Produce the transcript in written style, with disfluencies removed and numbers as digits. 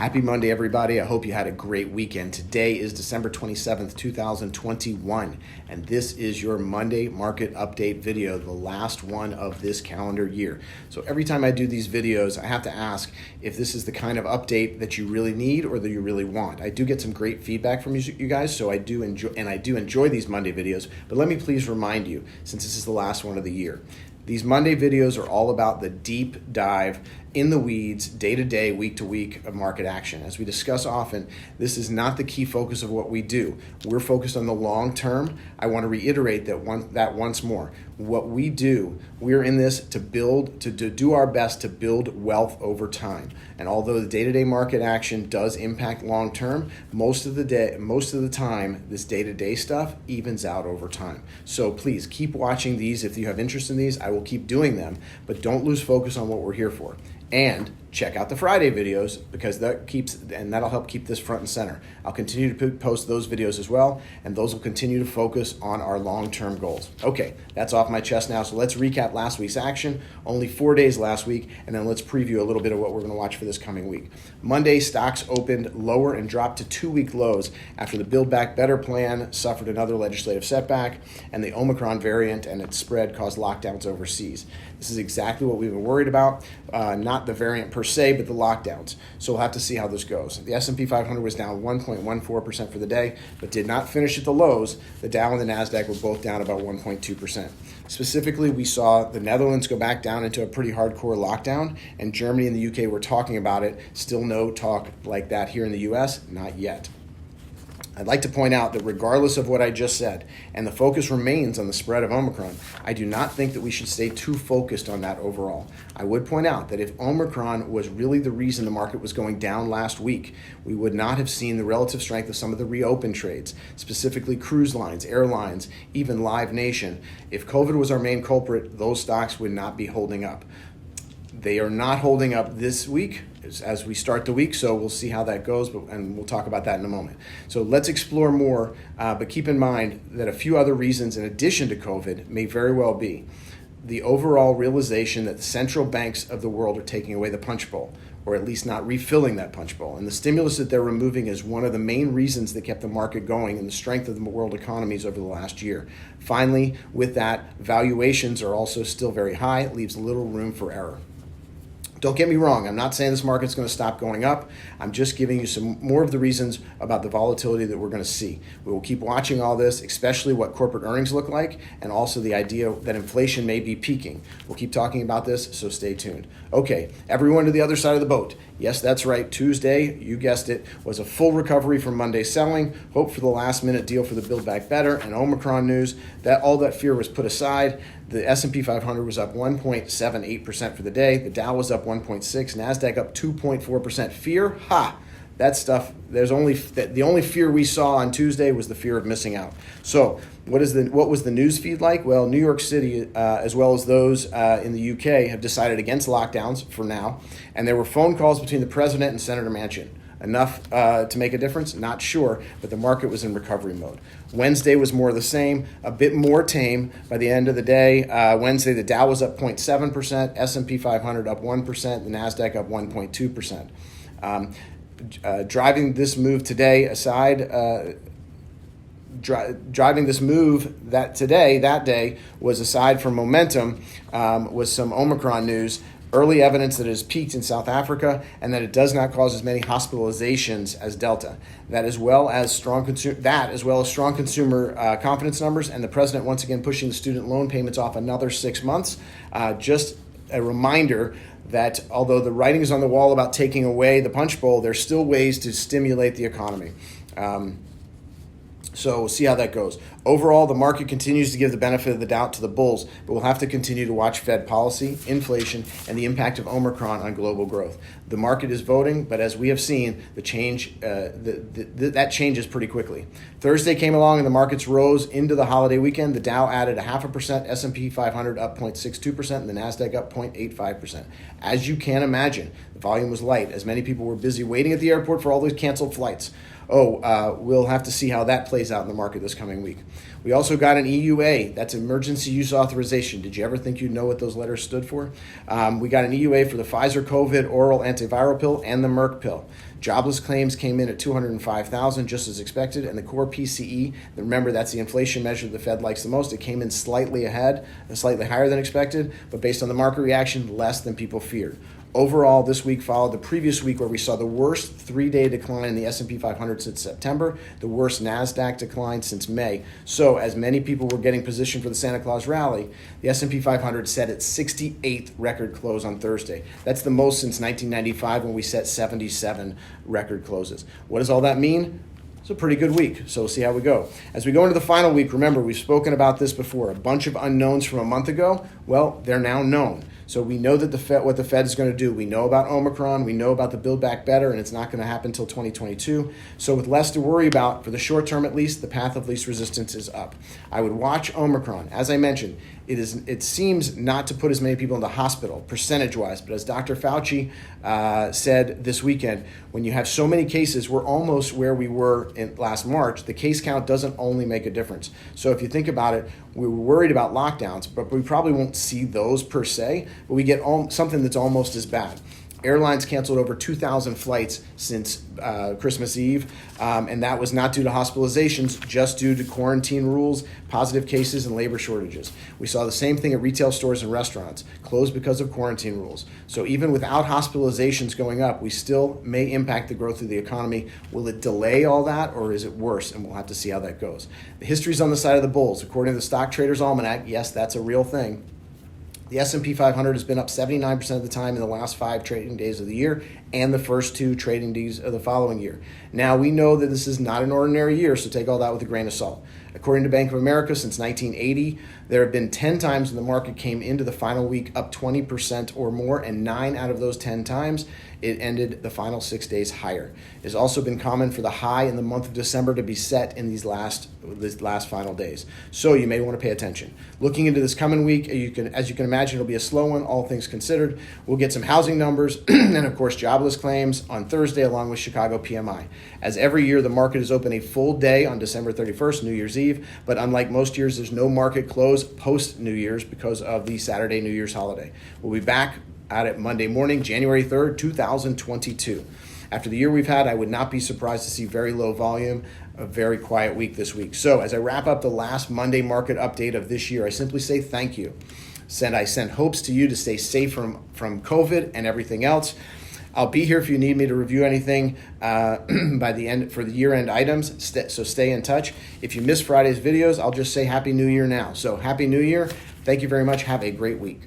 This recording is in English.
Happy Monday, everybody. I hope you had a great weekend. Today is December 27th, 2021, and this is your Monday market update video, the last one of this calendar year. So every time I do these videos, I have to ask if this is the kind of update that you really need or that you really want. I do get some great feedback from you guys, so I do enjoy these Monday videos, but let me please remind you, since this is the last one of the year, these Monday videos are all about the deep dive in the weeds, day to day, week to week of market action. As we discuss often, this is not the key focus of what we do. We're focused on the long term. I want to reiterate that once more. What we do, we're in this to do our best to build wealth over time. And although the day-to-day market action does impact long term, most of the time, this day-to-day stuff evens out over time. So please keep watching these. If you have interest in these, I will keep doing them, but don't lose focus on what we're here for. And check out the Friday videos because that'll help keep this front and center. I'll continue to post those videos as well, and those will continue to focus on our long-term goals. Okay, that's off my chest now, so let's recap last week's action. Only 4 days last week, and then let's preview a little bit of what we're going to watch for this coming week. Monday, stocks opened lower and dropped to two-week lows after the Build Back Better plan suffered another legislative setback, and the Omicron variant and its spread caused lockdowns overseas. This is exactly what we've been worried about, not the variant per se, but the lockdowns. So we'll have to see how this goes. The S&P 500 was down 1.14% for the day, but did not finish at the lows. The Dow and the NASDAQ were both down about 1.2%. Specifically, we saw the Netherlands go back down into a pretty hardcore lockdown, and Germany and the UK were talking about it. Still no talk like that here in the US, not yet. I'd like to point out that regardless of what I just said, and the focus remains on the spread of Omicron, I do not think that we should stay too focused on that overall. I would point out that if Omicron was really the reason the market was going down last week, we would not have seen the relative strength of some of the reopened trades, specifically cruise lines, airlines, even Live Nation. If COVID was our main culprit, those stocks would not be holding up. They are not holding up this week as we start the week, so we'll see how that goes, and we'll talk about that in a moment. So let's explore more, but keep in mind that a few other reasons in addition to COVID may very well be the overall realization that the central banks of the world are taking away the punch bowl, or at least not refilling that punch bowl. And the stimulus that they're removing is one of the main reasons that kept the market going and the strength of the world economies over the last year. Finally, with that, valuations are also still very high. It leaves little room for error. Don't get me wrong, I'm not saying this market's going to stop going up. I'm just giving you some more of the reasons about the volatility that we're going to see. We will keep watching all this, especially what corporate earnings look like, and also the idea that inflation may be peaking. We'll keep talking about this, so stay tuned. Okay, everyone to the other side of the boat. Yes, that's right. Tuesday, you guessed it, was a full recovery from Monday selling. Hope for the last-minute deal for the Build Back Better and Omicron news. All that fear was put aside. The S&P 500 was up 1.78% for the day. The Dow was up 1.6%. NASDAQ up 2.4%. Fear? Ha! That stuff, the only fear we saw on Tuesday was the fear of missing out. So what was the news feed like? Well, New York City, as well as those in the UK, have decided against lockdowns for now. And there were phone calls between the president and Senator Manchin. Enough to make a difference? Not sure, but the market was in recovery mode. Wednesday was more of the same, a bit more tame by the end of the day. Wednesday, the Dow was up 0.7%, S&P 500 up 1%, the NASDAQ up 1.2%. Driving this move today aside, driving this move that day was aside from momentum, was some Omicron news. Early evidence that it has peaked in South Africa and that it does not cause as many hospitalizations as Delta. That as well as strong consumer confidence numbers, and the president once again pushing the student loan payments off another 6 months. Just a reminder that although the writing is on the wall about taking away the punch bowl, there's still ways to stimulate the economy. So we'll see how that goes. Overall, the market continues to give the benefit of the doubt to the bulls, but we'll have to continue to watch Fed policy, inflation, and the impact of Omicron on global growth. The market is voting, but as we have seen, the change that changes pretty quickly. Thursday came along and the markets rose into the holiday weekend. The Dow added 0.5%, S&P 500 up 0.62%, and the NASDAQ up 0.85%. As you can imagine, the volume was light as many people were busy waiting at the airport for all those canceled flights. We'll have to see how that plays out in the market this coming week. We also got an EUA. That's Emergency Use Authorization. Did you ever think you'd know what those letters stood for? We got an EUA for the Pfizer COVID oral antiviral pill and the Merck pill. Jobless claims came in at 205,000, just as expected, and the core PCE, remember that's the inflation measure the Fed likes the most, it came in slightly ahead, slightly higher than expected, but based on the market reaction, less than people feared. Overall, this week followed the previous week where we saw the worst three-day decline in the S&P 500 since September, the worst NASDAQ decline since May. So as many people were getting positioned for the Santa Claus rally, the S&P 500 set its 68th record close on Thursday. That's the most since 1995 when we set 77 record closes. What does all that mean? It's a pretty good week, so we'll see how we go. As we go into the final week, remember, we've spoken about this before. A bunch of unknowns from a month ago, well, they're now known. So we know that what the Fed is going to do. We know about Omicron. We know about the Build Back Better, and it's not going to happen until 2022. So with less to worry about, for the short term at least, the path of least resistance is up. I would watch Omicron. As I mentioned, it seems not to put as many people in the hospital, percentage-wise. But as Dr. Fauci said this weekend, when you have so many cases, we're almost where we were in last March. The case count doesn't only make a difference. So if you think about it, we were worried about lockdowns, but we probably won't see those per se, but we get something that's almost as bad. Airlines canceled over 2,000 flights since Christmas Eve, and that was not due to hospitalizations, just due to quarantine rules, positive cases, and labor shortages. We saw the same thing at retail stores and restaurants, closed because of quarantine rules. So even without hospitalizations going up, we still may impact the growth of the economy. Will it delay all that, or is it worse? And we'll have to see how that goes. The history's on the side of the bulls. According to the Stock Traders Almanac, yes, that's a real thing. The S&P 500 has been up 79% of the time in the last 5 trading days of the year and the first 2 trading days of the following year. Now, we know that this is not an ordinary year, so take all that with a grain of salt. According to Bank of America, since 1980, there have been 10 times when the market came into the final week up 20% or more, and 9 out of those 10 times, it ended the final 6 days higher. It has also been common for the high in the month of December to be set in these last final days. So you may want to pay attention. Looking into this coming week, as you can imagine, it'll be a slow one, all things considered. We'll get some housing numbers and, of course, jobless claims on Thursday, along with Chicago PMI. As every year, the market is open a full day on December 31st, New Year's Eve, but unlike most years, there's no market close post-New Year's because of the Saturday New Year's holiday. We'll be back at it Monday morning, January 3rd, 2022. After the year we've had, I would not be surprised to see very low volume, a very quiet week this week. So as I wrap up the last Monday market update of this year, I simply say thank you. I send hopes to you to stay safe from COVID and everything else. I'll be here if you need me to review anything by the end for the year-end items, so stay in touch. If you missed Friday's videos, I'll just say Happy New Year now. So Happy New Year. Thank you very much. Have a great week.